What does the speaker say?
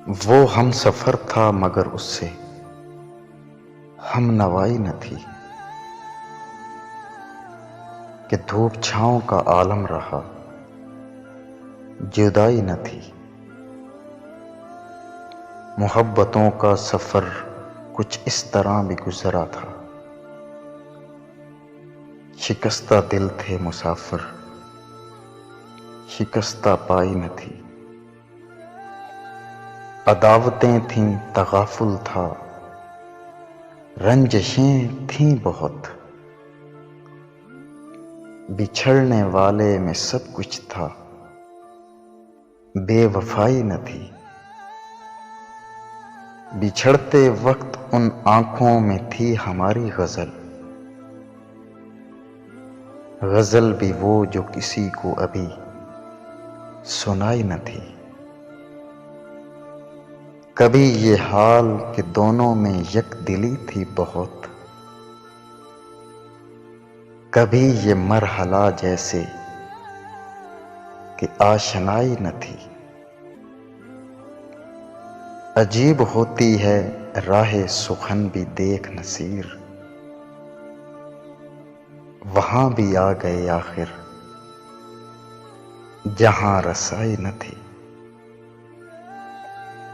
वो हम सफर था मगर उससे हम नवाई न थी कि धूप छाँव का आलम रहा, जुदाई न थी। मोहब्बतों का सफर कुछ इस तरह भी गुजरा था, शिकस्ता दिल थे मुसाफिर, शिकस्ता पाई न थी। अदावतें थीं, तगाफुल था, रंजशें थीं बहुत, बिछड़ने वाले में सब कुछ था, बेवफाई न थी। बिछड़ते वक्त उन आंखों में थी हमारी गजल, गजल भी वो जो किसी को अभी सुनाई न थी। कभी ये हाल कि दोनों में यक दिली थी बहुत, कभी ये मरहला जैसे कि आशनाई न थी। अजीब होती है राहे सुखन भी देख नसीर, वहां भी आ गए आखिर जहां रसाई न थी।